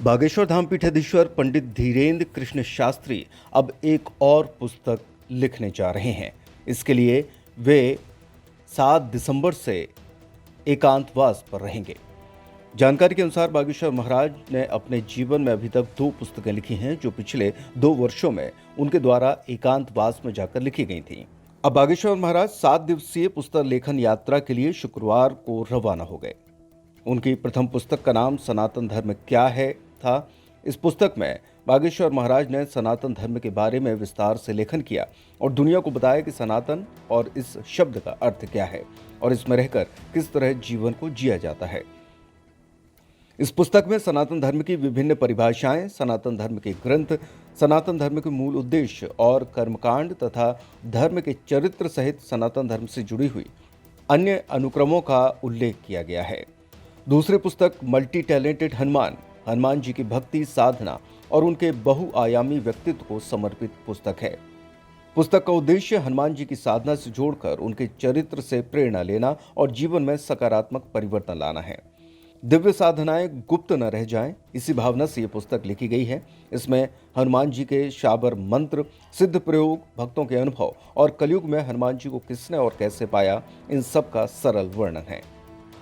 बागेश्वर धाम पीठाधीश्वर पंडित धीरेन्द्र कृष्ण शास्त्री अब एक और पुस्तक लिखने जा रहे हैं। इसके लिए वे 7 दिसंबर से एकांतवास पर रहेंगे। जानकारी के अनुसार बागेश्वर महाराज ने अपने जीवन में अभी तक 2 पुस्तकें लिखी हैं, जो पिछले 2 वर्षों में उनके द्वारा एकांतवास में जाकर लिखी गई थीं। अब बागेश्वर महाराज 7 दिवसीय पुस्तक लेखन यात्रा के लिए शुक्रवार को रवाना हो गए। उनकी प्रथम पुस्तक का नाम सनातन धर्म क्या है था। इस पुस्तक में बागेश्वर महाराज ने सनातन धर्म के बारे में विस्तार से लेखन किया और दुनिया को बताया कि सनातन और इस शब्द का अर्थ क्या है और इसमें रहकर किस तरह जीवन को जिया जाता है। इस पुस्तक में सनातन धर्म की विभिन्न परिभाषाएं, सनातन धर्म के ग्रंथ, सनातन धर्म के मूल उद्देश्य और कर्मकांड तथा धर्म के चरित्र सहित सनातन धर्म से जुड़ी हुई अन्य अनुक्रमों का उल्लेख किया गया है। दूसरी पुस्तक मल्टी टैलेंटेड हनुमान जी की भक्ति, साधना और उनके बहुआयामी व्यक्तित्व को समर्पित पुस्तक है। पुस्तक का उद्देश्य हनुमान जी की साधना से जोड़कर उनके चरित्र से प्रेरणा लेना और जीवन में सकारात्मक परिवर्तन लाना है। दिव्य साधनाएं गुप्त न रह जाएं, इसी भावना से ये पुस्तक लिखी गई है। इसमें हनुमान जी के शाबर मंत्र, सिद्ध प्रयोग, भक्तों के अनुभव और कलयुग में हनुमान जी को किसने और कैसे पाया, इन सब का सरल वर्णन है।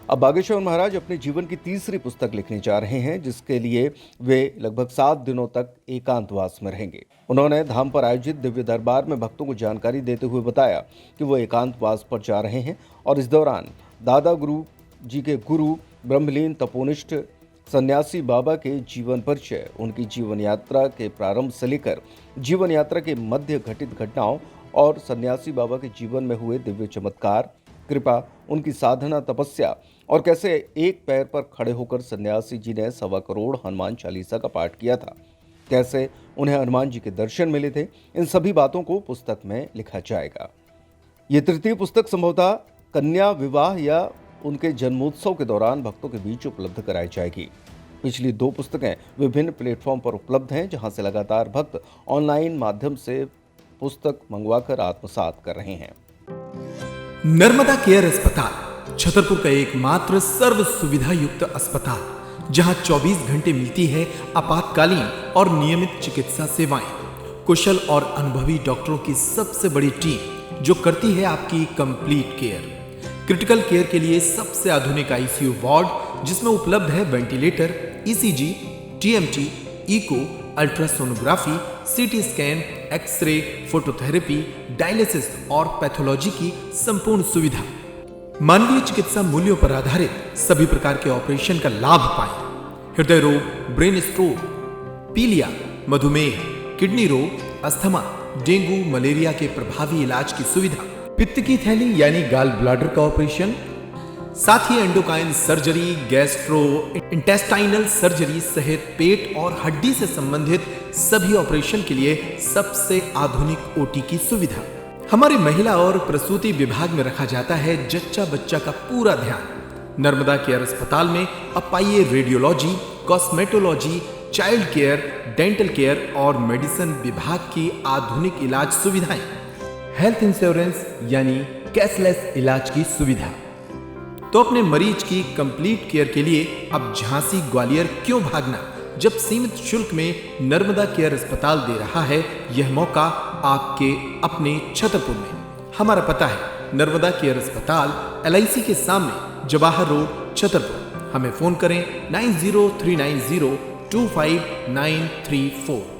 अब बागेश्वर महाराज अपने जीवन की तीसरी पुस्तक लिखने जा रहे हैं, जिसके लिए वे लगभग 7 दिनों तक एकांतवास में रहेंगे। उन्होंने धाम पर आयोजित दिव्य दरबार में भक्तों को जानकारी देते हुए बताया कि वो एकांतवास पर जा रहे हैं और इस दौरान दादा गुरु जी के गुरु ब्रह्मलीन तपोनिष्ठ सन्यासी बाबा के जीवन परिचय, उनकी जीवन यात्रा के प्रारंभ से लेकर जीवन यात्रा के मध्य घटित घटनाओं और सन्यासी बाबा के जीवन में हुए दिव्य चमत्कार, कृपा, उनकी साधना, तपस्या और कैसे एक पैर पर खड़े होकर सन्यासी जी ने 1.25 करोड़ हनुमान चालीसा का पाठ किया था, कैसे उन्हें हनुमान जी के दर्शन मिले थे, इन सभी बातों को पुस्तक में लिखा जाएगा। ये तृतीय पुस्तक संभवतः कन्या विवाह या उनके जन्मोत्सव के दौरान भक्तों के बीच उपलब्ध कराई जाएगी। पिछली 2 पुस्तकें विभिन्न प्लेटफॉर्म पर उपलब्ध हैं, जहां से लगातार भक्त ऑनलाइन माध्यम से पुस्तक मंगवाकर आत्मसात कर रहे हैं। नर्मदा केयर अस्पताल छतरपुर का एकमात्र सर्व सुविधा युक्त अस्पताल, जहां 24 घंटे मिलती है आपातकालीन और नियमित चिकित्सा सेवाएं। कुशल और अनुभवी डॉक्टरों की सबसे बड़ी टीम जो करती है आपकी कंप्लीट केयर। क्रिटिकल केयर के लिए सबसे आधुनिक आईसीयू वार्ड, जिसमें उपलब्ध है ventilator, ECG, TMT, echo, ultrasonography, CT scan, x-ray, phototherapy, dialysis और पैथोलॉजी की संपूर्ण सुविधा। मानवीय चिकित्सा मूल्यों पर आधारित सभी प्रकार के ऑपरेशन का लाभ पाएं। हृदय रोग, ब्रेन स्ट्रोक, पीलिया, मधुमेह, किडनी रोग, अस्थमा, डेंगू, मलेरिया के प्रभावी इलाज की सुविधा, पित्त की थैली यानी गाल ब्लैडर का ऑपरेशन, साथ ही endocrine surgery, gastro intestinal surgery सहित पेट और हड्डी से संबंधित सभी ऑपरेशन के लिए सबसे आधुनिक ओटी की सुविधा। हमारे महिला और प्रसूति विभाग में रखा जाता है जच्चा बच्चा का पूरा ध्यान। नर्मदा केयर अस्पताल में अब पाइए radiology, cosmetology, child care, dental care और मेडिसिन विभाग की आधुनिक इलाज सुविधाएं। हेल्थ इंश्योरेंस यानी कैशलेस इलाज की सुविधा। तो अपने मरीज की कंप्लीट केयर के लिए अब झांसी ग्वालियर क्यों भागना, जब सीमित शुल्क में नर्मदा केयर अस्पताल दे रहा है यह मौका आपके अपने छतरपुर में। हमारा पता है नर्मदा केयर अस्पताल, LIC के सामने, जवाहर रोड, छतरपुर। हमें फोन करें 9039025934।